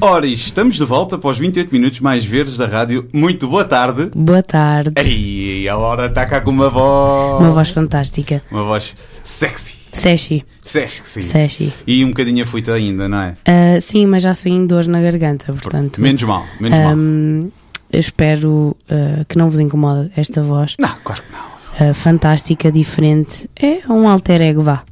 Ora, estamos de volta para os 28 minutos mais verdes da rádio. Muito boa tarde. Boa tarde. Ei, a Laura está cá com uma voz... Uma voz fantástica. Uma voz sexy. Sexy. E um bocadinho afoita ainda, não é? Sim, mas já sem dor na garganta, portanto... Menos mal. Eu espero que não vos incomode esta voz. Não, claro que não. Fantástica, diferente. É um alter ego, vá.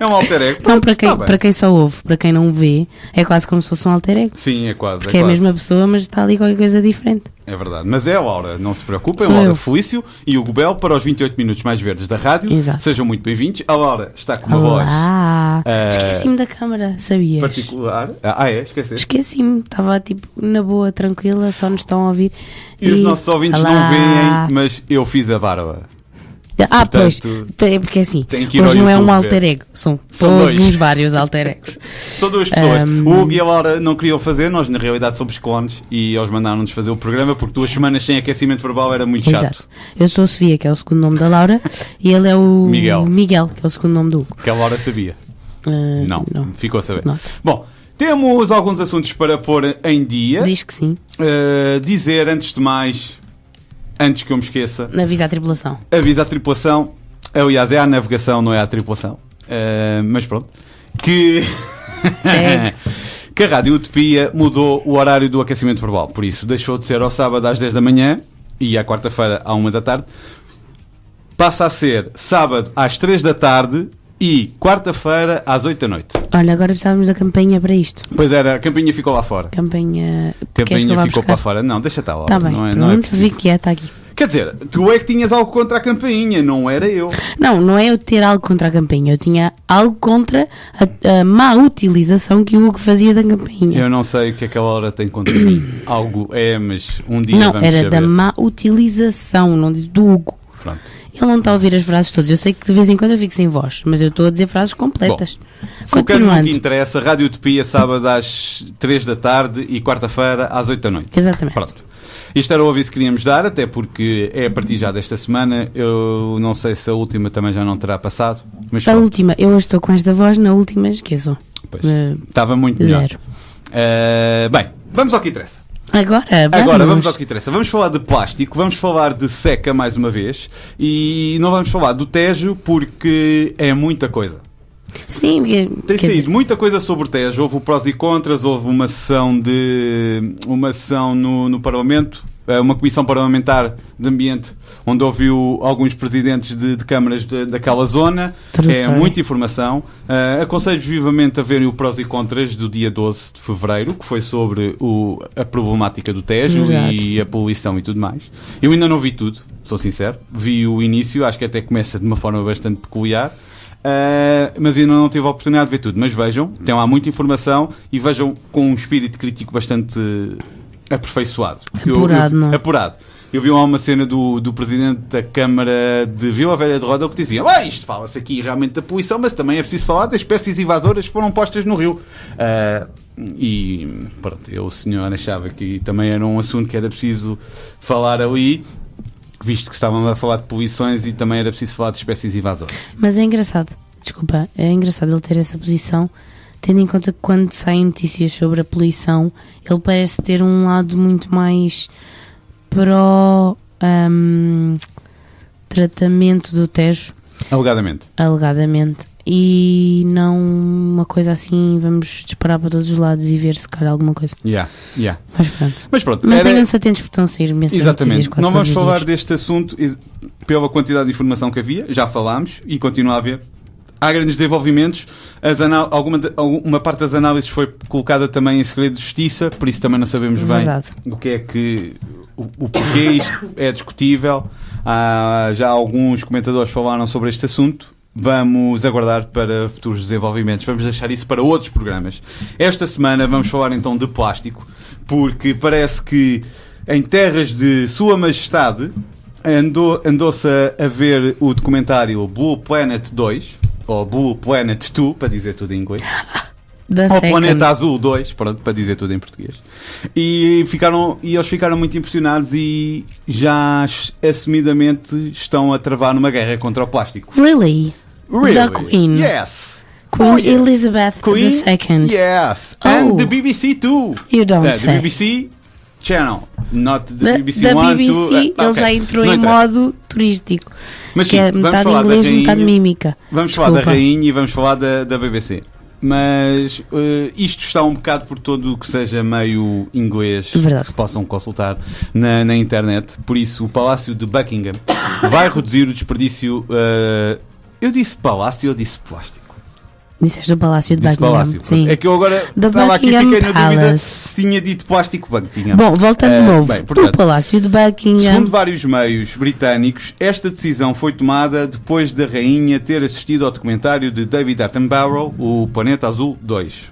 É um alter ego. Não, para quem só ouve, para quem não vê, é quase como se fosse um alter ego. Sim, é quase. Porque é a mesma pessoa, mas está ali qualquer coisa diferente. É verdade, mas é a Laura, não se preocupe, é Sou a Laura eu. Felício e o Gubel para os 28 minutos mais verdes da rádio. Exato. Sejam muito bem-vindos. A Laura está com uma Olá. voz Esqueci-me da câmara, sabias? particular. Esqueci. Esqueci-me, estava tipo na boa, tranquila, só nos estão a ouvir. E os nossos ouvintes Olá. não veem, mas eu fiz a barba. Pois, Portanto, é porque assim, tem que ir hoje ao não é um YouTube alter ver. ego, são dois. todos uns vários alter egos. São duas pessoas. O Hugo e a Laura não queriam fazer, nós na realidade somos clones e eles mandaram-nos fazer o programa porque 2 semanas sem aquecimento verbal era muito chato. Exato. Eu sou a Sofia, que é o segundo nome da Laura, e ele é o Miguel. que é o segundo nome do Hugo. Que a Laura sabia. Não, ficou a saber. Not. Bom, temos alguns assuntos para pôr em dia. Diz que sim. Dizer, antes de mais, antes que eu me esqueça, Avisa a tripulação. avisa a tripulação. Aliás, é a navegação, não é a tripulação. Mas pronto. Que Segue. que a Rádio Utopia mudou o horário do aquecimento verbal. Por isso, deixou de ser ao sábado às 10 da manhã e à quarta-feira à 1 da tarde. Passa a ser sábado às 3 da tarde e quarta-feira às 8 da noite. Olha, agora precisávamos da campainha para isto. Pois era, a campainha ficou lá fora. Campainha. A Queres que eu campainha vá ficou buscar? para fora. Não, deixa estar lá. Está bem, não é pronto, preciso. vi que está aqui. Quer dizer, tu é que tinhas algo contra a campainha, não era eu. Não é eu ter algo contra a campainha, eu tinha algo contra a má utilização que o Hugo fazia da campainha. Eu não sei o que aquela hora tem contra mim. Algo é, mas um dia Não, vamos era saber. da má utilização, não diz do Hugo. Pronto. Ele não está a ouvir as frases todas. Eu sei que de vez em quando eu fico sem voz, mas eu estou a dizer frases completas. Focando no Continuando. que interessa, Rádio Utopia, sábado às 3 da tarde e quarta-feira às 8 da noite. Exatamente. Pronto. Isto era o aviso que queríamos dar, até porque é a partir já desta semana. Eu não sei se a última também já não terá passado. Mas A pronto. última, eu hoje estou com esta voz, na última esqueçam. Pois, estava muito melhor. Zero. Bem, vamos ao que interessa. Agora Vamos ao que interessa. Vamos falar de plástico, vamos falar de seca mais uma vez e não vamos falar do Tejo porque é muita coisa. Sim, Tem saído muita coisa sobre o Tejo, houve o prós e contras, houve uma sessão no Parlamento, uma comissão parlamentar de ambiente, onde ouviu alguns presidentes de câmaras daquela zona. É muita informação. Aconselho vivamente a verem o prós e contras do dia 12 de fevereiro, que foi sobre a problemática do Tejo. Exato. E a poluição e tudo mais. Eu ainda não vi tudo, sou sincero. Vi o início, acho que até começa de uma forma bastante peculiar. Mas ainda não tive a oportunidade de ver tudo. Mas vejam, tem lá muita informação e vejam com um espírito crítico bastante aperfeiçoado. Apurado. Eu vi lá uma cena do presidente da Câmara de Vila Velha de Ródão que dizia: isto fala-se aqui realmente da poluição, mas também é preciso falar das espécies invasoras que foram postas no rio. E pronto, o senhor achava que também era um assunto que era preciso falar ali, visto que estávamos a falar de poluições e também era preciso falar de espécies invasoras. Mas é engraçado, é engraçado ele ter essa posição, tendo em conta que quando saem notícias sobre a poluição, ele parece ter um lado muito mais pró tratamento do Tejo. Alegadamente. E não uma coisa assim, vamos disparar para todos os lados e ver se calhar alguma coisa. Mas pronto. Mantenham-se atentos porque estão a sair mensagens. Exatamente. Quase não vamos todos os falar dias. deste assunto pela quantidade de informação que havia, já falámos e continua a haver. Há grandes desenvolvimentos. Uma parte das análises foi colocada também em segredo de justiça, por isso também não sabemos bem o que é que. O porquê isto é discutível. Já alguns comentadores falaram sobre este assunto. Vamos aguardar para futuros desenvolvimentos. Vamos deixar isso para outros programas. Esta semana vamos falar então de plástico, porque parece que em terras de Sua Majestade andou-se a ver o documentário Blue Planet 2, ou Blue Planet 2, para dizer tudo em inglês. Ou Planeta Azul 2, pronto, para dizer tudo em português. E eles ficaram muito impressionados e já assumidamente estão a travar numa guerra contra o plástico. Really? Really? Da Queen? Yes. Queen Elizabeth II. Yes. And the BBC too. You don't say. The BBC Channel, not the BBC da One. BBC, ele já entrou em modo turístico. Mas sim, que é metade inglês, metade mímica. Vamos falar da rainha e vamos falar da BBC. Mas isto está um bocado por todo o que seja meio inglês. Verdade. Que possam consultar na internet. Por isso, o Palácio de Buckingham vai reduzir o desperdício. Eu disse palácio ou disse plástico? Disseste o Palácio de Buckingham. Palácio. Sim. É que eu agora estava aqui e fiquei na dúvida se tinha dito plástico Buckingham. Bom, voltando de novo. Bem, portanto, o Palácio de Buckingham. Segundo vários meios britânicos, esta decisão foi tomada depois da rainha ter assistido ao documentário de David Attenborough, O Planeta Azul 2,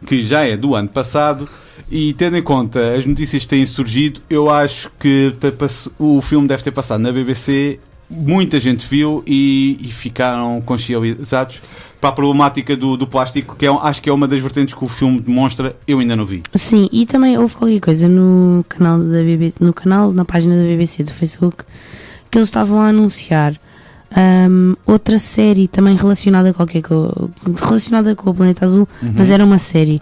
que já é do ano passado. E tendo em conta as notícias que têm surgido, eu acho que o filme deve ter passado na BBC. Muita gente viu e ficaram consciencializados para a problemática do plástico, que acho que é uma das vertentes que o filme demonstra. Eu ainda não vi. Sim, e também houve qualquer coisa no canal da BBC, na página da BBC do Facebook, que eles estavam a anunciar outra série também relacionada com o Planeta Azul, mas era uma série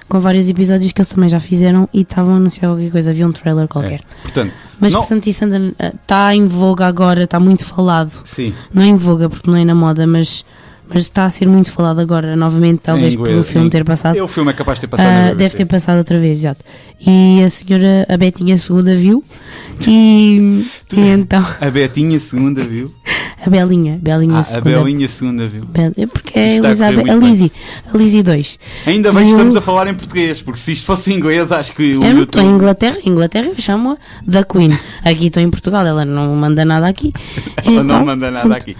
com vários episódios que eles também já fizeram e estavam a anunciar qualquer coisa, havia um trailer qualquer. Portanto, isso está em voga agora, está muito falado. Sim. Não é em voga porque não é na moda, mas está a ser muito falado agora, novamente, talvez pelo filme ter passado. O filme é capaz de ter passado. Deve ter passado outra vez, exato. E a senhora, a Betinha II viu e então... A Betinha II viu? A Belinha II. A Belinha II viu? Porque é a Lizzie 2. Ainda bem que estamos a falar em português, porque se isto fosse em inglês, acho que o YouTube... Estou em Inglaterra eu chamo-a da Queen. Aqui estou em Portugal, ela não manda nada aqui. Ela não manda nada aqui.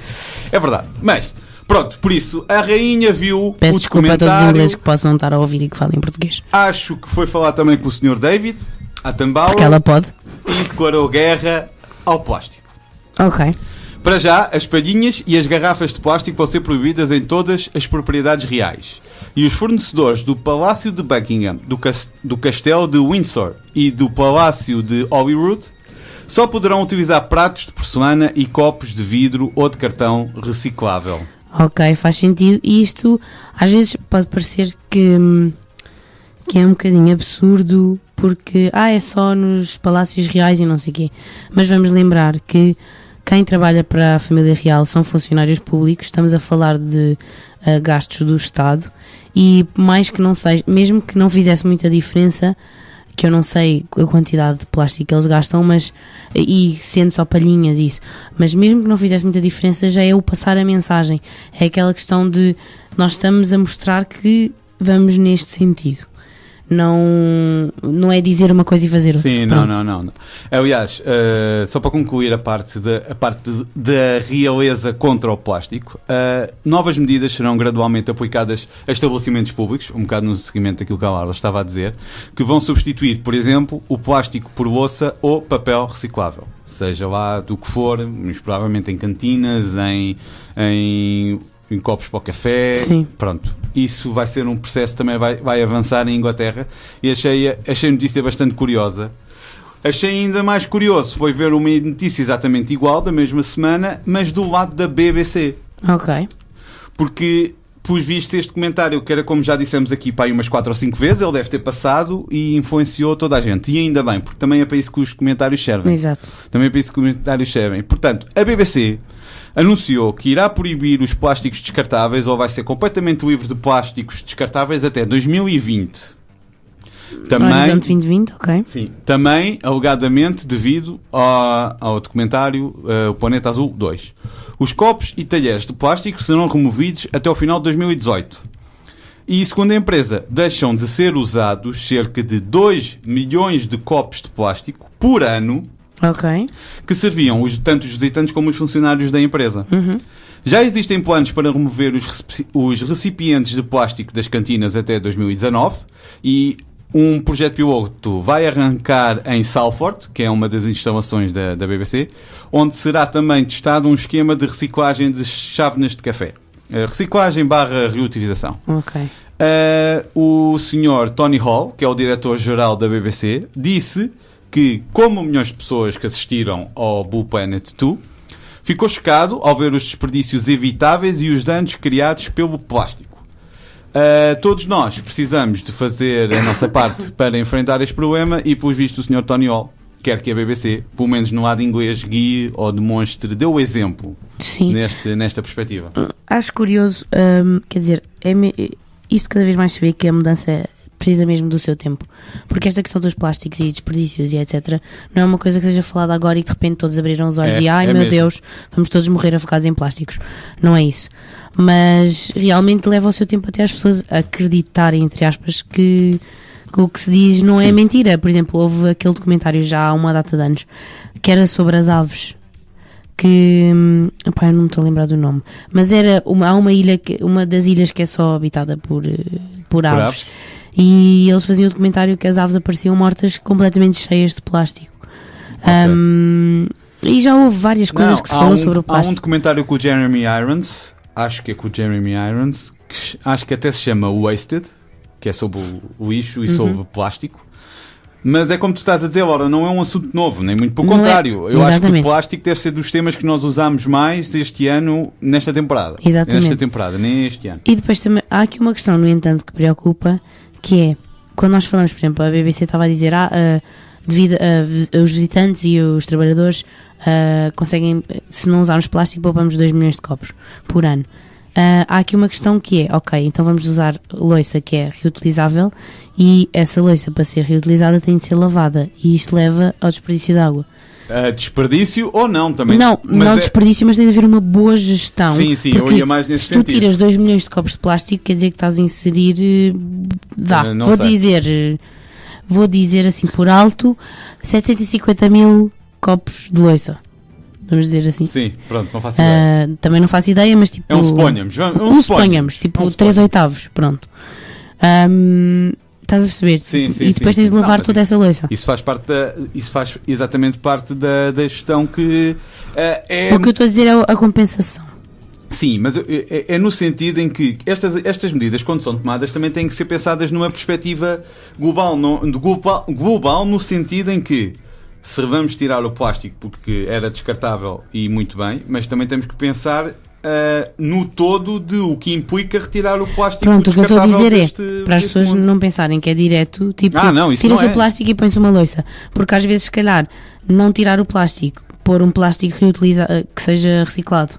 É verdade. Mas, pronto, por isso, a rainha viu Peço o desculpa a todos os ingleses que possam estar a ouvir e que falem português. Acho que foi falar também com o Sr. David Attenborough. Porque ela pode. E declarou guerra ao plástico. Ok. Para já, as palhinhas e as garrafas de plástico vão ser proibidas em todas as propriedades reais. E os fornecedores do Palácio de Buckingham, do Castelo de Windsor e do Palácio de Holyrood só poderão utilizar pratos de porcelana e copos de vidro ou de cartão reciclável. Ok, faz sentido. E isto, às vezes, pode parecer que é um bocadinho absurdo porque é só nos palácios reais e não sei o quê. Mas vamos lembrar que quem trabalha para a família real são funcionários públicos, estamos a falar de gastos do Estado e mais que não seja, mesmo que não fizesse muita diferença, que eu não sei a quantidade de plástico que eles gastam, e sendo só palhinhas isso, mas mesmo que não fizesse muita diferença, já é o passar a mensagem, é aquela questão de nós estamos a mostrar que vamos neste sentido. Não é dizer uma coisa e fazer outra. Sim, não. Aliás, só para concluir a parte da realeza contra o plástico, novas medidas serão gradualmente aplicadas a estabelecimentos públicos, um bocado no seguimento daquilo que a Laura estava a dizer, que vão substituir, por exemplo, o plástico por louça ou papel reciclável. Seja lá do que for, mas provavelmente em cantinas, em copos para o café. Sim. Pronto. Isso vai ser um processo que também vai avançar em Inglaterra e achei a notícia bastante curiosa. Achei ainda mais curioso foi ver uma notícia exatamente igual, da mesma semana, mas do lado da BBC. Ok. Porque, pelos vistos, este comentário, que era como já dissemos aqui para aí umas 4 ou 5 vezes, ele deve ter passado e influenciou toda a gente. E ainda bem, porque também é para isso que os comentários servem. Exato. Também é para isso que os comentários servem. Portanto, a BBC anunciou que irá proibir os plásticos descartáveis ou vai ser completamente livre de plásticos descartáveis até 2020. Também, Horizonte 2020, ok. Sim, também, alegadamente, devido ao documentário O Planeta Azul 2. Os copos e talheres de plástico serão removidos até ao final de 2018. E, segundo a empresa, deixam de ser usados cerca de 2 milhões de copos de plástico por ano, ok, que serviam tanto os visitantes como os funcionários da empresa. Uhum. Já existem planos para remover os recipientes de plástico das cantinas até 2019 e um projeto piloto vai arrancar em Salford, que é uma das instalações da BBC, onde será também testado um esquema de reciclagem de chávenas de café. Reciclagem / reutilização. Ok. O Sr. Tony Hall, que é o diretor-geral da BBC, disse que, como milhões de pessoas que assistiram ao Blue Planet 2, ficou chocado ao ver os desperdícios evitáveis e os danos criados pelo plástico. Todos nós precisamos de fazer a nossa parte para enfrentar este problema e, pelos vistos, o Sr. Tony Hall quer que a BBC, pelo menos no lado inglês, guie ou demonstre, dê o exemplo nesta perspectiva. Acho curioso, quer dizer, isto cada vez mais se vê que a mudança precisa mesmo do seu tempo, porque esta questão dos plásticos e desperdícios e etc. não é uma coisa que seja falada agora e de repente todos abriram os olhos e meu mesmo. Deus, vamos todos morrer afogados em plásticos. Não é isso, mas realmente leva o seu tempo até as pessoas acreditarem, entre aspas, que o que se diz não é mentira. Por exemplo, houve aquele documentário já há uma data de anos que era sobre as aves, que eu não me estou a lembrar do nome, mas há uma ilha, uma das ilhas que é só habitada por aves. E eles faziam o documentário que as aves apareciam mortas completamente cheias de plástico. E já houve várias coisas que se falou sobre o plástico. Há um documentário com o Jeremy Irons, acho que é com o Jeremy Irons, que acho que até se chama Wasted, que é sobre o lixo e sobre plástico. Mas é como tu estás a dizer, Laura, não é um assunto novo, nem muito pelo contrário. Eu acho que o plástico deve ser dos temas que nós usamos mais este ano, nesta temporada. Exatamente. Nesta temporada, nem este ano. E depois também há aqui uma questão, no entanto, que preocupa, que é, quando nós falamos, por exemplo, a BBC estava a dizer, devido os visitantes e os trabalhadores conseguem, se não usarmos plástico, poupamos 2 milhões de copos por ano. Há aqui uma questão que é, ok, então vamos usar loiça que é reutilizável e essa loiça para ser reutilizada tem de ser lavada e isto leva ao desperdício de água. Desperdício ou não também? Não desperdício, mas tem de haver uma boa gestão. Sim, eu ia mais nesse sentido. Se tu tiras 2 milhões de copos de plástico, quer dizer que estás a inserir, vou dizer assim por alto, 750 mil copos de loiça. Vamos dizer assim. Sim, pronto, não faço ideia. Também não faço ideia, mas tipo... É um suponhamos. Tipo 3/8, pronto. Estás a perceber? Sim, e depois tens de lavar toda essa louça. Isso faz exatamente parte da gestão que O que eu estou a dizer é a compensação. Sim, mas é no sentido em que estas medidas, quando são tomadas, também têm que ser pensadas numa perspectiva global no sentido em que se vamos tirar o plástico porque era descartável e muito bem, mas também temos que pensar no todo de o que implica retirar o plástico. Pronto, o que eu estou a dizer para as pessoas não pensarem que é direto, tipo, tiras o plástico e põe-se uma louça, porque às vezes se calhar não tirar o plástico, pôr um plástico que seja reciclado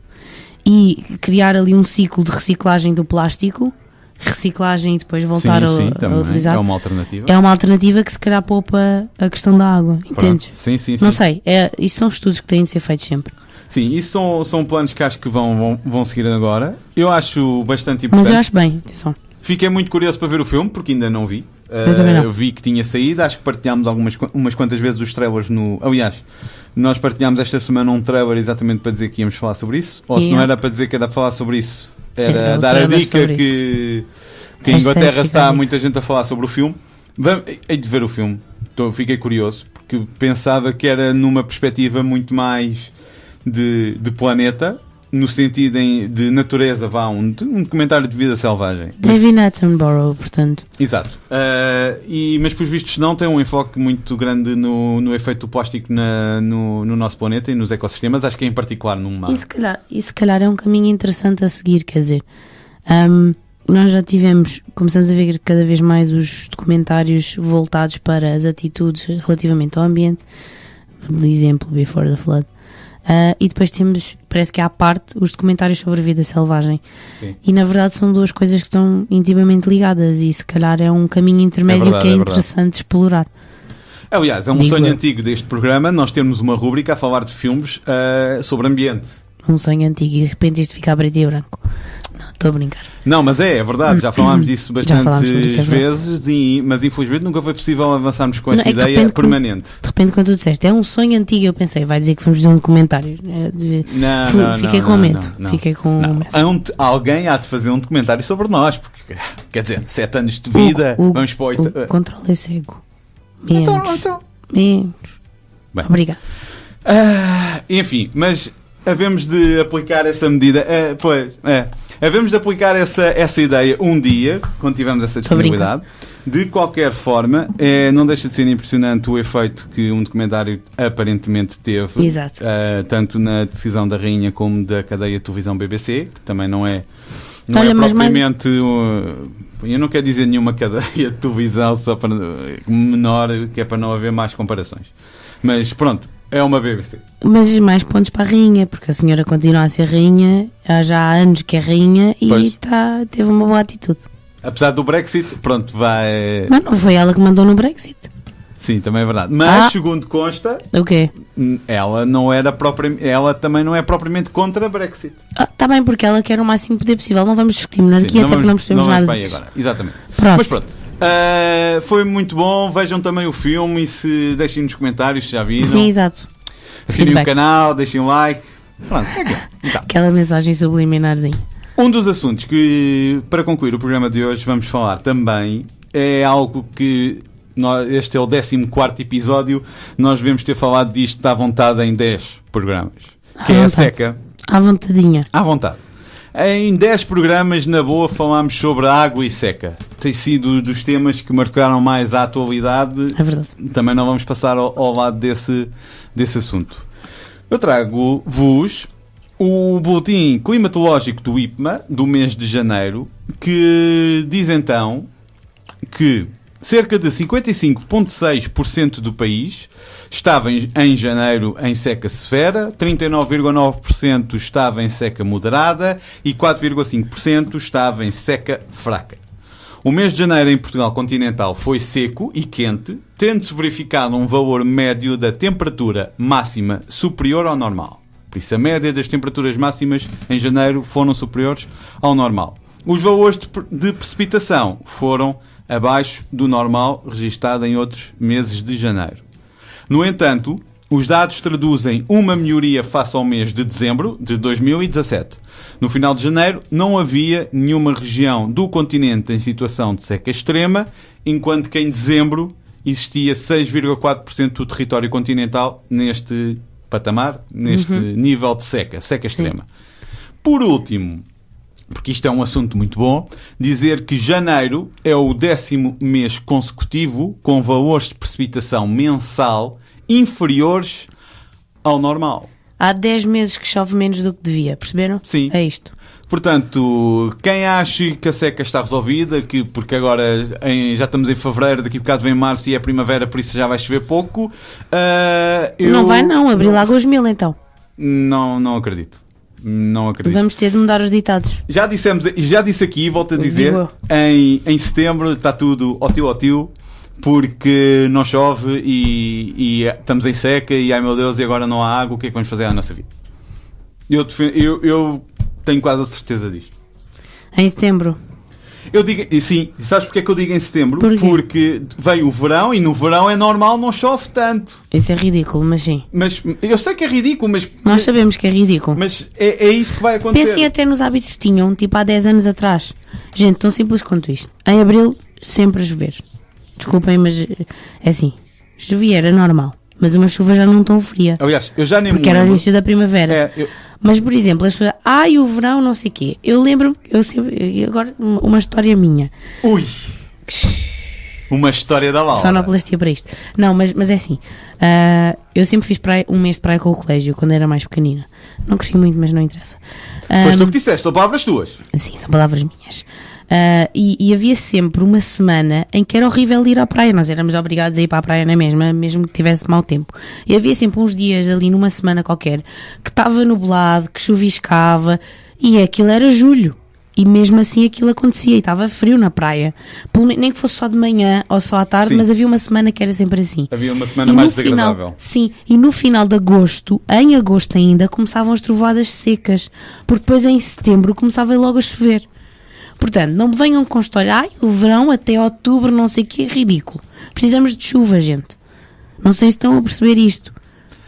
e criar ali um ciclo de reciclagem do plástico, reciclagem e depois voltar a utilizar. É uma alternativa. É uma alternativa que se calhar poupa a questão da água, entendes? Sim. Não sei, isso são estudos que têm de ser feitos sempre. Sim, isso são planos que acho que vão seguir agora. Eu acho bastante importante. Mas eu acho bem, atenção. Fiquei muito curioso para ver o filme, porque ainda não vi. Eu também não. Vi que tinha saído, acho que partilhámos umas quantas vezes os trailers Aliás, nós partilhámos esta semana um trailer exatamente para dizer que íamos falar sobre isso. Ou se não era para dizer que era para falar sobre isso, era dar a dica que em Inglaterra está muita gente a falar sobre o filme. Hei de ver o filme. Fiquei curioso, porque pensava que era numa perspectiva muito mais de planeta, no sentido de natureza, um documentário de vida selvagem. David Attenborough, portanto. Exato. Mas, pelos vistos, não tem um enfoque muito grande no efeito do plástico no nosso planeta e nos ecossistemas, acho que em particular no mar. E se calhar é um caminho interessante a seguir, quer dizer, nós já começamos a ver cada vez mais os documentários voltados para as atitudes relativamente ao ambiente, por exemplo, Before the Flood. E depois parece que há à parte os documentários sobre a vida selvagem. Sim. E na verdade são duas coisas que estão intimamente ligadas e se calhar é um caminho intermédio que é interessante explorar. Aliás, é um sonho antigo deste programa nós termos uma rúbrica a falar de filmes sobre ambiente. Um sonho antigo e de repente isto fica preto e branco. Não, estou a brincar. Não, mas é verdade, já falámos disso bastantes vezes, mas infelizmente nunca foi possível avançarmos com essa ideia permanente. De repente, quando tu disseste, é um sonho antigo, eu pensei, vai dizer que vamos fazer um documentário. Fiquei com medo. Fiquei com medo. Alguém há de fazer um documentário sobre nós, porque, quer dizer, 7 anos de vida, vamos para 8... O controle é cego. Menos. Menos. Bem. Obrigado. Enfim, mas havemos de aplicar essa medida. Havemos de aplicar essa ideia um dia, quando tivermos essa disponibilidade. De qualquer forma, não deixa de ser impressionante o efeito que um documentário aparentemente teve. Exato. Tanto na decisão da rainha como da cadeia de televisão BBC, que também não é Não é propriamente... Eu não quero dizer nenhuma cadeia de televisão só para menor, que é para não haver mais comparações. Mas pronto, é uma BBC. Mas mais pontos para a rainha, porque a senhora continua a ser rainha, já há anos que é rainha e teve uma boa atitude. Apesar do Brexit, pronto, vai... Mas não foi ela que mandou no Brexit. Sim, também é verdade. Mas, segundo consta, o quê? Ela também não é propriamente contra Brexit. Está bem, porque ela quer o máximo poder possível. Não vamos discutir monarquia, até porque não percebemos nada disso. Agora. Exatamente. Próximo. Mas pronto, foi muito bom. Vejam também o filme e se deixem nos comentários se já viram. Sim, exato. Assinem o canal, deixem um like. Pronto, aquela mensagem subliminarzinha. Um dos assuntos que, para concluir o programa de hoje, vamos falar também é algo que... Este é o 14º episódio. Nós devemos ter falado disto à vontade em 10 programas. Que é a seca. À vontadinha. À vontade. Em 10 programas, na boa, falámos sobre água e seca. Tem sido dos temas que marcaram mais a atualidade. É verdade. Também não vamos passar ao lado desse assunto. Eu trago-vos o boletim climatológico do IPMA, do mês de janeiro, que diz então que cerca de 55,6% do país estava em janeiro em seca severa, 39,9% estava em seca moderada e 4,5% estava em seca fraca. O mês de janeiro em Portugal continental foi seco e quente, tendo-se verificado um valor médio da temperatura máxima superior ao normal. Por isso, a média das temperaturas máximas em janeiro foram superiores ao normal. Os valores de precipitação foram abaixo do normal registado em outros meses de janeiro. No entanto, os dados traduzem uma melhoria face ao mês de dezembro de 2017. No final de janeiro, não havia nenhuma região do continente em situação de seca extrema, enquanto que em dezembro existia 6,4% do território continental neste patamar, neste nível de seca extrema. Por último, porque isto é um assunto muito bom, dizer que janeiro é o 10º mês consecutivo com valores de precipitação mensal inferiores ao normal. Há 10 meses que chove menos do que devia, perceberam? Sim. É isto. Portanto, quem acha que a seca está resolvida, porque agora já estamos em fevereiro, daqui a bocado vem março e é primavera, por isso já vai chover pouco. Não vai não, abril águas mil então. Não acredito. Não acredito. Vamos ter de mudar os ditados. Já disse aqui, volto a dizer, em setembro está tudo ó tio, porque não chove e estamos em seca e ai meu Deus, e agora não há água, o que é que vamos fazer à nossa vida? Eu tenho quase a certeza disto. Em setembro? Eu digo, e sim, sabes porque é que eu digo em setembro? Porque vem o verão e no verão é normal, não chove tanto. Isso é ridículo, mas sim. Mas eu sei que é ridículo, mas... Nós sabemos que é ridículo. Mas é isso que vai acontecer. Pensem até nos hábitos que tinham, tipo há 10 anos atrás. Gente, tão simples quanto isto. Em abril, sempre a chover. Desculpem, mas é assim. Chovia, era normal. Mas uma chuva já não tão fria. Aliás, eu já nem porque me lembro. Era o início da primavera. Mas, por exemplo, as pessoas... o verão, não sei o quê. Eu lembro-me... Agora, uma história minha. Ui! Uma história da Laura. Sonoplastia para isto. Não, mas é assim. Eu sempre fiz um mês de praia com o colégio, quando era mais pequenina. Não cresci muito, mas não interessa. Foste tu que disseste, são palavras tuas. Sim, são palavras minhas. E havia sempre uma semana em que era horrível ir à praia. Nós éramos obrigados a ir para a praia na mesma, mesmo que tivesse mau tempo. E havia sempre uns dias ali numa semana qualquer que estava nublado, que chuviscava, e aquilo era julho. E mesmo assim aquilo acontecia e estava frio na praia. Nem que fosse só de manhã ou só à tarde, sim. Mas havia uma semana que era sempre assim. Havia uma semana mais desagradável. Sim, e no final de agosto, em agosto ainda, começavam as trovoadas secas. Porque depois em setembro começava logo a chover. Portanto, não me venham com história, o verão até outubro, não sei o que, é ridículo. Precisamos de chuva, gente. Não sei se estão a perceber isto.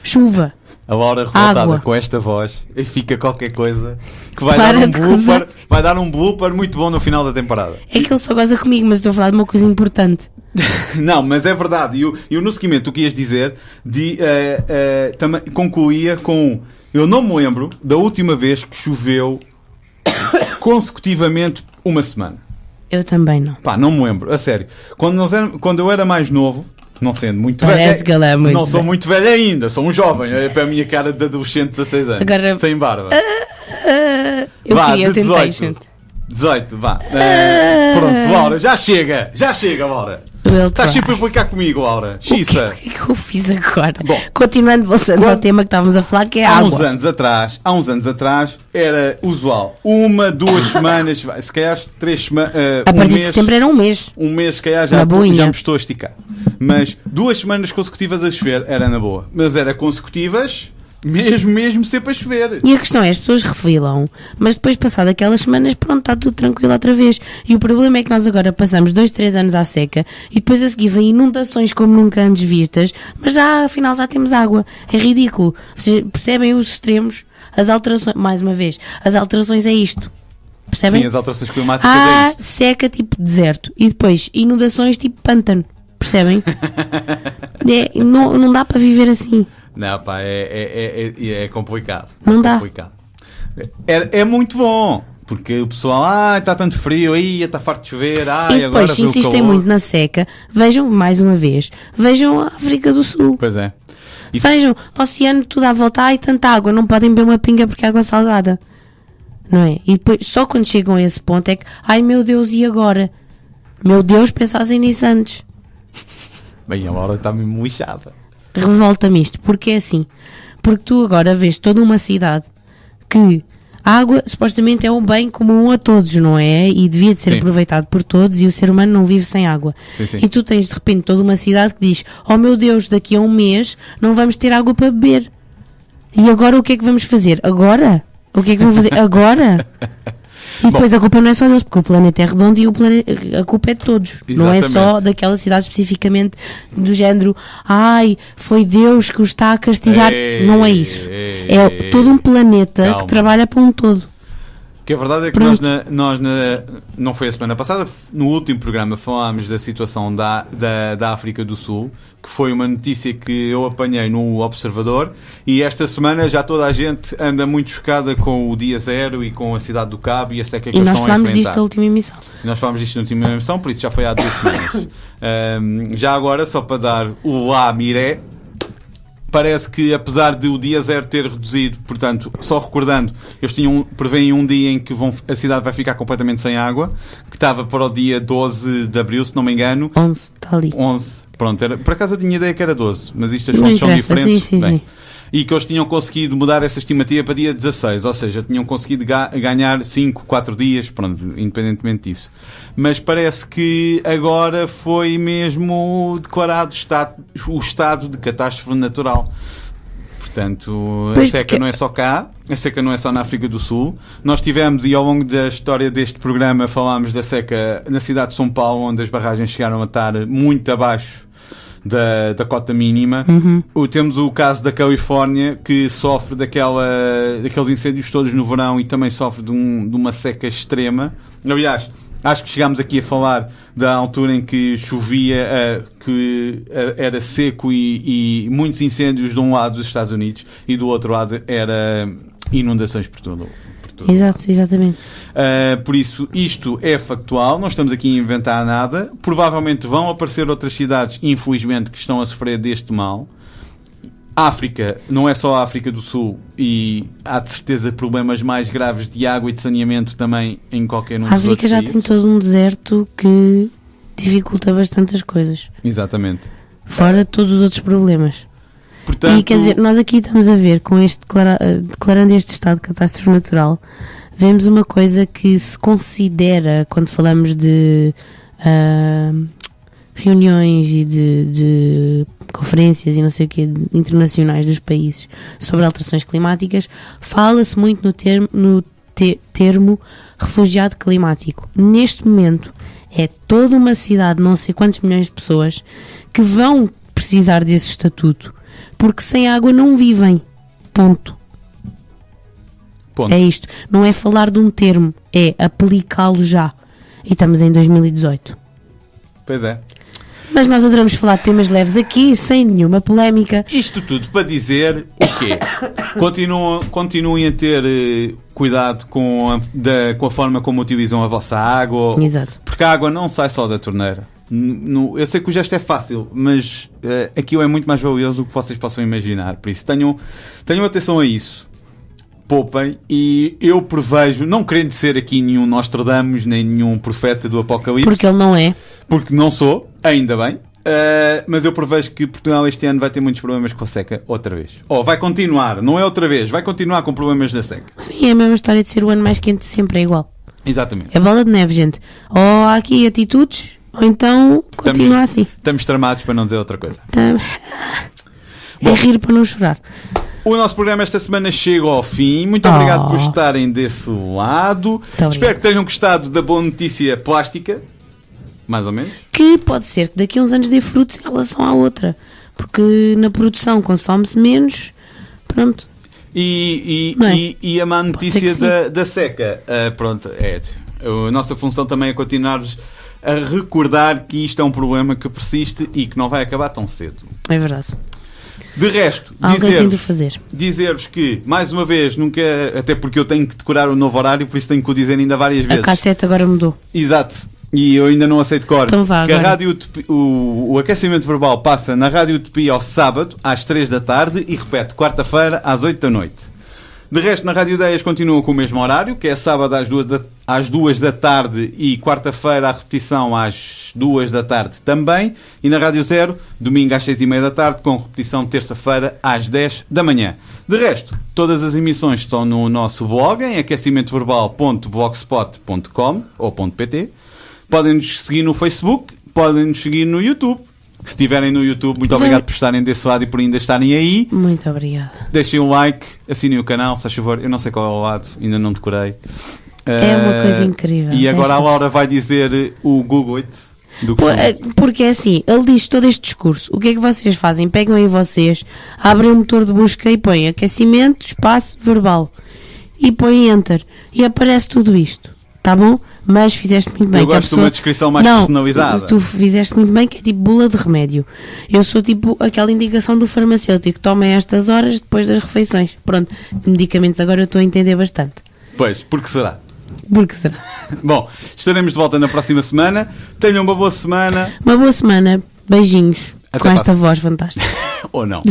Chuva. A Laura revoltada água. Com esta voz, e fica qualquer coisa que vai dar um blooper muito bom no final da temporada. É que ele só goza comigo, mas estou a falar de uma coisa importante. Não, mas é verdade. E no seguimento, o que ias dizer, também concluía com... Eu não me lembro da última vez que choveu consecutivamente uma semana. Eu também não. Não me lembro, a sério. Quando eu era mais novo, não sendo muito velho, não sou muito velho ainda, sou um jovem, é para a minha cara de adolescente de 16 anos, agora, sem barba. Eu queria Temptation. 18, vá. Pronto, Laura, já chega, Laura. Estás sempre a implicar comigo, Laura. Xissa. O que é que eu fiz agora? Bom, continuando, voltando ao tema que estávamos a falar, que é a água. Há uns anos atrás era usual 1, 2 semanas, se calhar 3 semanas. A partir de setembro era um mês. Um mês, se calhar, já me estou a esticar. Mas 2 semanas consecutivas a chover era na boa. Mas era consecutivas. Mesmo sempre a chover. E a questão é, as pessoas refilam, mas depois, passado aquelas semanas, pronto, está tudo tranquilo outra vez. E o problema é que nós agora passamos 2, 3 anos à seca e depois a seguir vêm inundações como nunca antes vistas, mas já, afinal, já temos água. É ridículo. Vocês percebem os extremos? As alterações, mais uma vez, as alterações é isto. Percebem? Sim, as alterações climáticas é isto. Seca tipo deserto e depois inundações tipo pântano. Percebem? Não dá para viver assim. Não, pá, é complicado. Não dá. Complicado. É muito bom, porque o pessoal, está tanto frio, aí está farto de chover, e depois, se insistem muito na seca, vejam, mais uma vez, vejam a África do Sul. Pois é. Vejam, o oceano tudo à volta, e tanta água, não podem beber uma pinga porque é água salgada. Não é? E depois, só quando chegam a esse ponto é que, ai meu Deus, e agora? Meu Deus, pensassem nisso antes. Bem, a hora está mesmo lixada. Revolta-me isto, porque é assim, porque tu agora vês toda uma cidade que a água supostamente é um bem comum a todos, não é? E devia de ser aproveitado por todos e o ser humano não vive sem água. Sim. E tu tens de repente toda uma cidade que diz, oh meu Deus, daqui a um mês não vamos ter água para beber. E agora o que é que vamos fazer? Agora? O que é que vamos fazer? Agora? E depois a culpa não é só deles, porque o planeta é redondo e a culpa é de todos. Exatamente. Não é só daquela cidade especificamente do género, ai, foi Deus que o está a castigar. Não é isso. É todo um planeta que trabalha para um todo. Que a verdade é que nós não foi a semana passada, no último programa falámos da situação da África do Sul, que foi uma notícia que eu apanhei no Observador, e esta semana já toda a gente anda muito chocada com o dia zero e com a cidade do Cabo e a seca que eles estão a enfrentar. E nós falámos disto na última emissão. Nós falámos disto na última emissão, por isso já foi há 2 semanas. Já agora, só para dar o lá miré, parece que apesar de o dia zero ter reduzido, portanto, só recordando, eles prevêem um dia em que a cidade vai ficar completamente sem água, que estava para o dia 12 de abril, se não me engano. 11, está ali. 11, pronto, por acaso eu tinha ideia que era 12, mas isto as fontes são diferentes. Sim. E que eles tinham conseguido mudar essa estimativa para dia 16, ou seja, tinham conseguido ganhar 5, 4 dias, pronto, independentemente disso. Mas parece que agora foi mesmo declarado o estado de catástrofe natural. Portanto, a seca não é só cá, a seca não é só na África do Sul. Nós tivemos, e ao longo da história deste programa, falámos da seca na cidade de São Paulo, onde as barragens chegaram a estar muito abaixo da cota mínima. Temos o caso da Califórnia, que sofre daqueles incêndios todos no verão e também sofre de uma seca extrema. Aliás, acho que chegámos aqui a falar da altura em que chovia, que era seco e muitos incêndios de um lado dos Estados Unidos e do outro lado era inundações por todo. Exatamente. Por isso, isto é factual, não estamos aqui a inventar nada. Provavelmente vão aparecer outras cidades, infelizmente, que estão a sofrer deste mal. África, não é só a África do Sul, e há de certeza problemas mais graves de água e de saneamento também em qualquer um dos outros países. A África já tem todo um deserto que dificulta bastante as coisas. Exatamente. Fora todos os outros problemas. Portanto, e quer dizer, nós aqui estamos a ver, com declarando este estado de catástrofe natural, vemos uma coisa que se considera, quando falamos de reuniões e de conferências e não sei o que, internacionais dos países sobre alterações climáticas, fala-se muito no termo refugiado climático. Neste momento é toda uma cidade, não sei quantos milhões de pessoas, que vão precisar desse estatuto, porque sem água não vivem. Ponto. É isto. Não é falar de um termo, é aplicá-lo já. E estamos em 2018. Pois é. Mas nós adoramos falar de temas leves aqui, sem nenhuma polémica. Isto tudo para dizer o quê? Continuem a ter cuidado com a forma como utilizam a vossa água. Exato. Porque a água não sai só da torneira. Eu sei que o gesto é fácil, mas aquilo é muito mais valioso do que vocês possam imaginar. Por isso, tenham atenção a isso. poupem, e eu prevejo, não querendo ser aqui nenhum Nostradamus, nem nenhum profeta do Apocalipse. Porque ele não é. Porque não sou, ainda bem. Mas eu prevejo que Portugal este ano vai ter muitos problemas com a seca outra vez. Vai continuar, não é outra vez, vai continuar com problemas da seca. Sim, é a mesma história de ser o ano mais quente de sempre, é igual. Exatamente. É bola de neve, gente. Ou há aqui atitudes, ou então continua assim. Estamos tramados, para não dizer outra coisa. É rir para não chorar. O nosso programa esta semana chega ao fim. Muito obrigado por estarem desse lado. Espero que tenham gostado da boa notícia plástica. Mais ou menos. Que pode ser que daqui a uns anos dê frutos em relação à outra. Porque na produção consome-se menos. Pronto. E a má notícia da seca. Pronto, a nossa função também é continuar-vos a recordar que isto é um problema que persiste e que não vai acabar tão cedo. É verdade. De resto, dizer-vos que, mais uma vez, nunca, até porque eu tenho que decorar o novo horário, por isso tenho que o dizer ainda várias vezes. A cassete agora mudou. Exato. E eu ainda não aceito cor. Então vá, que a Rádio Utopia, o aquecimento verbal passa na Rádio Utopia ao sábado, às 3 da tarde, e repete, quarta-feira, às 8 da noite. De resto, na Rádio Ideias continua com o mesmo horário, que é sábado às 2 da tarde e quarta-feira a repetição às 2 da tarde também. E na Rádio Zero, domingo às 6h30 da tarde, com repetição terça-feira às 10 da manhã. De resto, todas as emissões estão no nosso blog, em aquecimentoverbal.blogspot.com ou .pt. Podem-nos seguir no Facebook, podem-nos seguir no YouTube. Se estiverem no YouTube, muito obrigado por estarem desse lado e por ainda estarem aí. Muito obrigada. Deixem um like, assinem o canal, se faz favor. Eu não sei qual é o lado, ainda não decorei. É uma coisa incrível. E agora a Laura vai dizer o Google It. Porque é assim, ele diz todo este discurso. O que é que vocês fazem? Pegam em vocês, abrem o motor de busca e põem aquecimento, espaço, verbal. E põem Enter. E aparece tudo isto. Tá bom? Mas fizeste muito bem. Eu gosto de uma descrição mais personalizada. Tu fizeste muito bem, que é tipo bula de remédio. Eu sou tipo aquela indicação do farmacêutico. Toma estas horas depois das refeições. Pronto, de medicamentos agora eu estou a entender bastante. Pois, porque será? Porque será? Bom, estaremos de volta na próxima semana. Tenham uma boa semana. Uma boa semana. Beijinhos. Até com esta voz fantástica. Ou não.